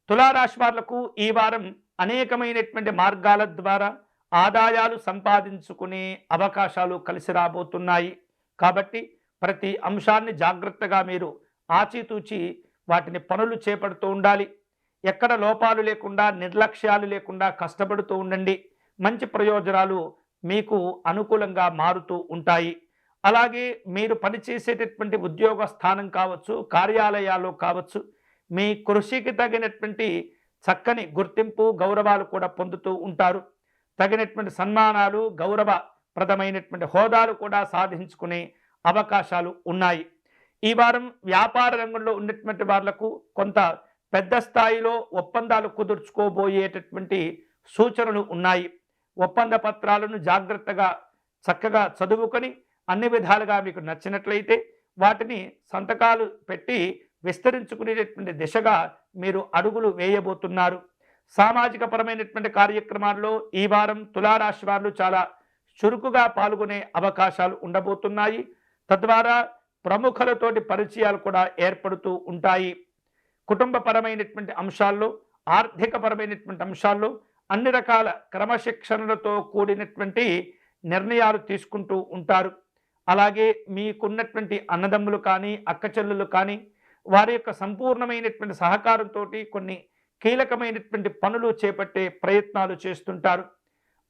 తులారాశి వాళ్లకు ఈ వారం అనేకమైనటువంటి మార్గాల ద్వారా ఆదాయాలు సంపాదించుకునే అవకాశాలు కలిసి రాబోతున్నాయి. కాబట్టి ప్రతి అంశాన్ని జాగ్రత్తగా మీరు ఆచితూచి వాటిని పనులు చేపడుతూ ఉండాలి. ఎక్కడ లోపాలు లేకుండా, నిర్లక్ష్యాలు లేకుండా కష్టపడుతూ ఉండండి. మంచి ప్రయోజనాలు మీకు అనుకూలంగా మారుతూ ఉంటాయి. అలాగే మీరు పనిచేసేటటువంటి ఉద్యోగ స్థానం కావచ్చు, కార్యాలయాలు కావచ్చు, మీ కృషికి తగినటువంటి చక్కని గుర్తింపు, గౌరవాలు కూడా పొందుతూ ఉంటారు. తగినటువంటి సన్మానాలు, గౌరవప్రదమైనటువంటి హోదాలు కూడా సాధించుకునే అవకాశాలు ఉన్నాయి. ఈ వారం వ్యాపార రంగంలో ఉన్నటువంటి వాళ్లకు కొంత పెద్ద స్థాయిలో ఒప్పందాలు కుదుర్చుకోబోయేటటువంటి సూచనలు ఉన్నాయి. ఒప్పంద పత్రాలను జాగ్రత్తగా చక్కగా చదువుకొని అన్ని విధాలుగా మీకు నచ్చినట్లయితే వాటిని సంతకాలు పెట్టి విస్తరించుకునేటటువంటి దిశగా మీరు అడుగులు వేయబోతున్నారు. సామాజిక పరమైనటువంటి కార్యక్రమాల్లో ఈ వారం తులారాశి వారు చాలా చురుకుగా పాల్గొనే అవకాశాలు ఉండబోతున్నాయి. తద్వారా ప్రముఖులతోటి పరిచయాలు కూడా ఏర్పడుతూ ఉంటాయి. కుటుంబపరమైనటువంటి అంశాల్లో, ఆర్థికపరమైనటువంటి అంశాల్లో అన్ని రకాల క్రమశిక్షణలతో కూడినటువంటి నిర్ణయాలు తీసుకుంటూ ఉంటారు. అలాగే మీకున్నటువంటి అన్నదమ్ములు కానీ, అక్కచెల్లులు కానీ వారి యొక్క సంపూర్ణమైనటువంటి సహకారంతో కొన్ని కీలకమైనటువంటి పనులు చేపట్టే ప్రయత్నాలు చేస్తుంటారు.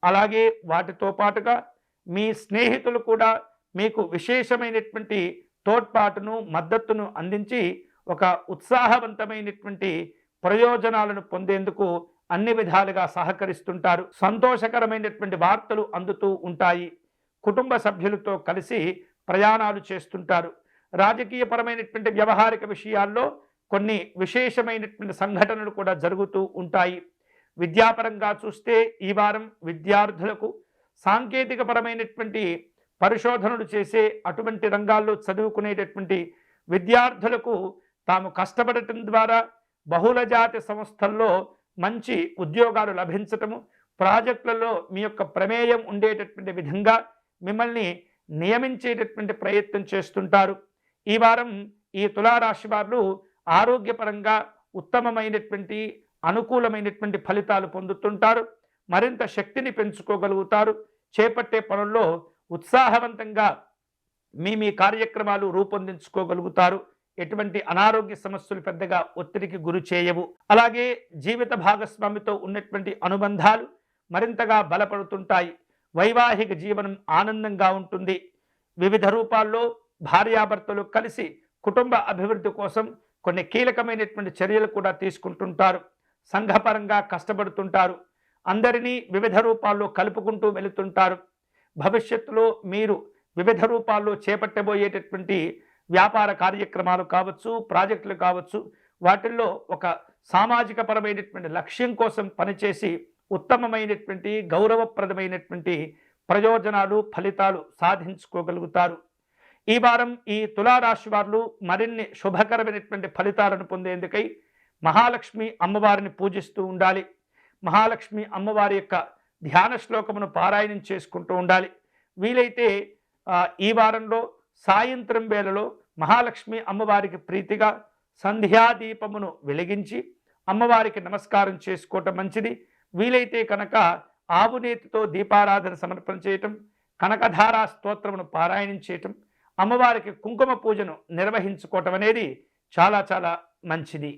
అలాగే వాటితో పాటుగా మీ స్నేహితులు కూడా మీకు విశేషమైనటువంటి తోడ్పాటును, మద్దతును అందించి ఒక ఉత్సాహవంతమైనటువంటి ప్రయోజనాలను పొందేందుకు అన్ని విధాలుగా సహకరిస్తుంటారు. సంతోషకరమైనటువంటి వార్తలు అందుతూ ఉంటాయి. కుటుంబ సభ్యులతో కలిసి ప్రయాణాలు చేస్తుంటారు. రాజకీయపరమైనటువంటి వ్యవహారిక విషయాల్లో కొన్ని విశేషమైనటువంటి సంఘటనలు కూడా జరుగుతూ ఉంటాయి. విద్యాపరంగా చూస్తే ఈ వారం విద్యార్థులకు సాంకేతికపరమైనటువంటి పరిశోధనలు చేసే అటువంటి రంగాల్లో చదువుకునేటటువంటి విద్యార్థులకు తాము కష్టపడటం ద్వారా బహుళజాతి సంస్థల్లో మంచి ఉద్యోగాలు లభించటము, ప్రాజెక్టులలో మీ యొక్క ప్రమేయం ఉండేటటువంటి విధంగా మిమ్మల్ని నియమించేటటువంటి ప్రయత్నం చేస్తుంటారు. ఈ వారం ఈ తులారాశి వారు ఆరోగ్యపరంగా ఉత్తమమైనటువంటి అనుకూలమైనటువంటి ఫలితాలు పొందుతుంటారు. మరింత శక్తిని పెంచుకోగలుగుతారు. చేపట్టే పనుల్లో ఉత్సాహవంతంగా మీ కార్యక్రమాలు రూపొందించుకోగలుగుతారు. ఎటువంటి అనారోగ్య సమస్యలు పెద్దగా ఒత్తిడికి గురి చేయవు. అలాగే జీవిత భాగస్వామితో ఉన్నటువంటి అనుబంధాలు మరింతగా బలపడుతుంటాయి. వైవాహిక జీవనం ఆనందంగా ఉంటుంది. వివిధ రూపాల్లో భార్యాభర్తలు కలిసి కుటుంబ అభివృద్ధి కోసం కొన్ని కీలకమైనటువంటి చర్యలు కూడా తీసుకుంటుంటారు. సంఘపరంగా కష్టపడుతుంటారు. అందరినీ వివిధ రూపాల్లో కలుపుకుంటూ వెళుతుంటారు. భవిష్యత్తులో మీరు వివిధ రూపాల్లో చేపట్టబోయేటటువంటి వ్యాపార కార్యక్రమాలు కావచ్చు, ప్రాజెక్టులు కావచ్చు, వాటిల్లో ఒక సామాజిక పరమైనటువంటి లక్ష్యం కోసం పనిచేసి ఉత్తమమైనటువంటి గౌరవప్రదమైనటువంటి ప్రయోజనాలు, ఫలితాలు సాధించుకోగలుగుతారు. ఈ వారం ఈ తులారాశి వారు మరిన్ని శుభకరమైనటువంటి ఫలితాలను పొందేందుకై మహాలక్ష్మి అమ్మవారిని పూజిస్తూ ఉండాలి. మహాలక్ష్మి అమ్మవారి యొక్క ధ్యాన శ్లోకమును పారాయణం చేసుకుంటూ ఉండాలి. వీలైతే ఈ వారంలో సాయంత్రం వేళలో మహాలక్ష్మి అమ్మవారికి ప్రీతిగా సంధ్యాదీపమును వెలిగించి అమ్మవారికి నమస్కారం చేసుకోవటం మంచిది. వీలైతే కనుక ఆవునేతితో దీపారాధన సమర్పణ చేయటం, కనకధారా స్తోత్రమును పారాయణం చేయటం, అమ్మవారికి కుంకుమ పూజను నిర్వహించుకోవటం అనేది చాలా చాలా మంచిది.